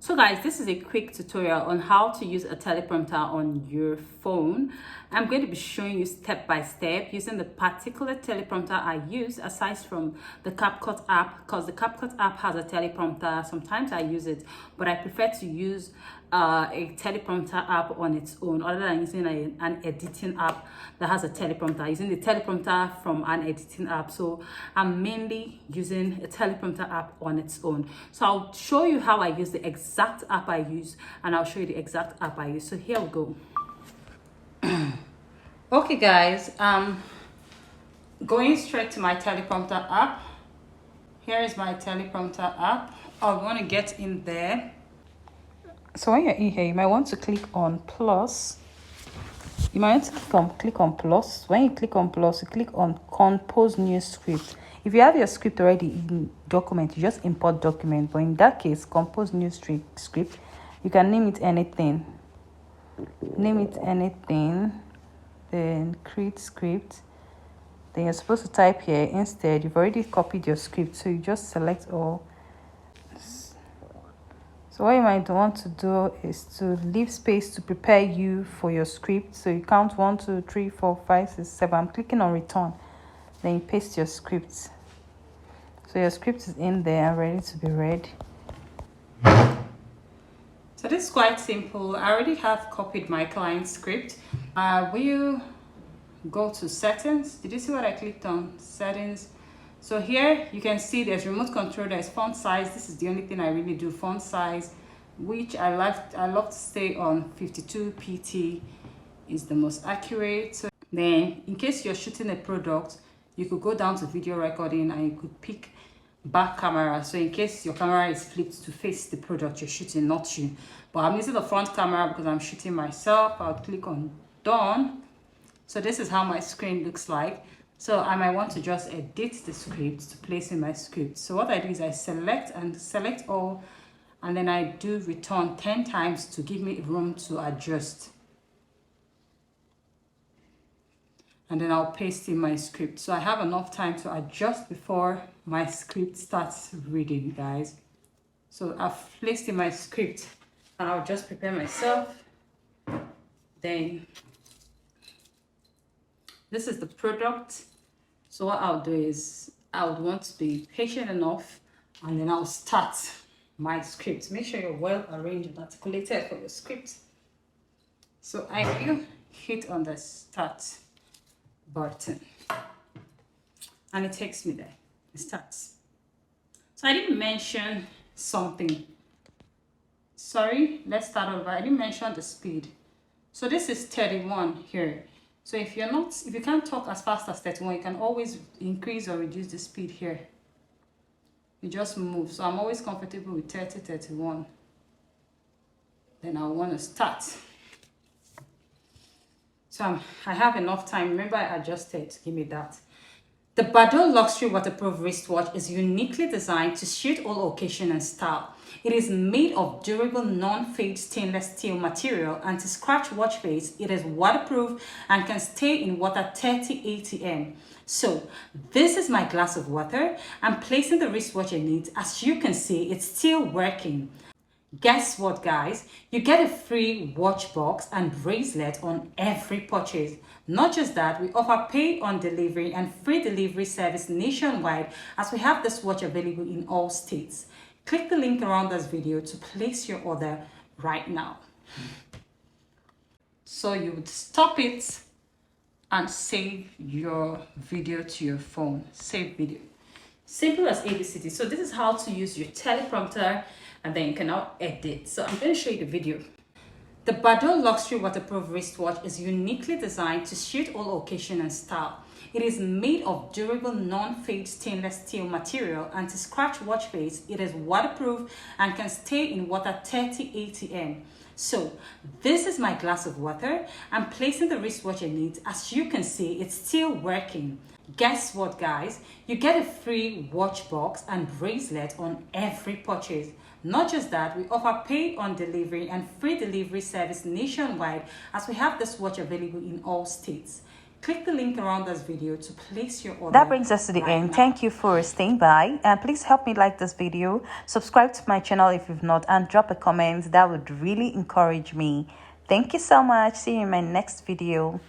So guys, this is a quick tutorial on how to use a teleprompter on your phone. I'm going to be showing you step by step using the particular teleprompter I use aside from the CapCut app, because the CapCut app has a teleprompter. Sometimes I use it, but I prefer to use a teleprompter app on its own other than using an editing app that has a teleprompter, using the teleprompter from an editing app. So I'm mainly using a teleprompter app on its own. So I'll show you how I use the exact app I use, and I'll show you the exact app I use. So here we go. Okay guys, going straight to my teleprompter app. Here is my teleprompter app. I want to get in there. So when you're in here, you might want to click on plus. You might want to click on plus. When you click on plus, you click on compose new script. If you have your script already in document, you just import document. But in that case, compose new script. You can name it anything. Name it anything. Then create script. Then you're supposed to type here. Instead, you've already copied your script, so you just select all. So what you might want to do is to leave space to prepare you for your script. So you count 1, 2, 3, 4, 5, 6, 7. I'm clicking on return. Then you paste your script. So your script is in there and ready to be read. So this is quite simple. I already have copied my client script. Will go to settings. Did you see what I clicked on? Settings. So here you can see there's remote control, there's font size. This is the only thing I really do, font size, which I love to stay on 52 pt is the most accurate. So then in case you're shooting a product, you could go down to video recording and you could pick back camera. So in case your camera is flipped to face the product you're shooting, not you. But I'm using the front camera because I'm shooting myself. I'll click on done. So this is how my screen looks like. So I might want to just edit the script to place in my script. So what I do is I select all, and then I do return 10 times to give me room to adjust. And then I'll paste in my script. So I have enough time to adjust before my script starts reading, guys. So I've placed in my script and I'll just prepare myself. Then this is the product. So what I'll do is I would want to be patient enough, and then I'll start my script. Make sure you're well arranged and articulated for your script. So I will hit on the start button and it takes me there. It starts. So I didn't mention something. Sorry, let's start over. I didn't mention the speed. So this is 31 here. So if you can't talk as fast as 31, you can always increase or reduce the speed here. You just move. So I'm always comfortable with 30, 31. Then I want to start. So I have enough time. Remember, I adjusted to give me that. The Bado Luxury Waterproof Wristwatch is uniquely designed to suit all occasion and style. It is made of durable non-fade stainless steel material, anti-scratch watch face. It is waterproof and can stay in water 30 ATM. So this is my glass of water. I'm placing the wristwatch in it. As you can see, it's still working. Guess what, guys? You get a free watch box and bracelet on every purchase. Not just that, we offer pay on delivery and free delivery service nationwide, as we have this watch available in all states. Click the link around this video to place your order right now. So you would stop it and save your video to your phone. Save video. Simple as ABCD. So this is how to use your teleprompter, and then you can now edit. So I'm going to show you the video. The Bado Luxury Waterproof Wristwatch is uniquely designed to suit all occasion and style. It is made of durable non-fade stainless steel material, anti-scratch watch face. It is waterproof and can stay in water 30 ATM. So this is my glass of water. I'm placing the wristwatch in it. As you can see, it's still working. Guess what, guys? You get a free watch box and bracelet on every purchase. Not just that, we offer pay on delivery and free delivery service nationwide, as we have this watch available in all states. Click the link around this video to place your order. That brings us to the end. Thank you for staying by, and please help me like this video, subscribe to my channel if you've not, and drop a comment. That would really encourage me. Thank you so much. See you in my next video.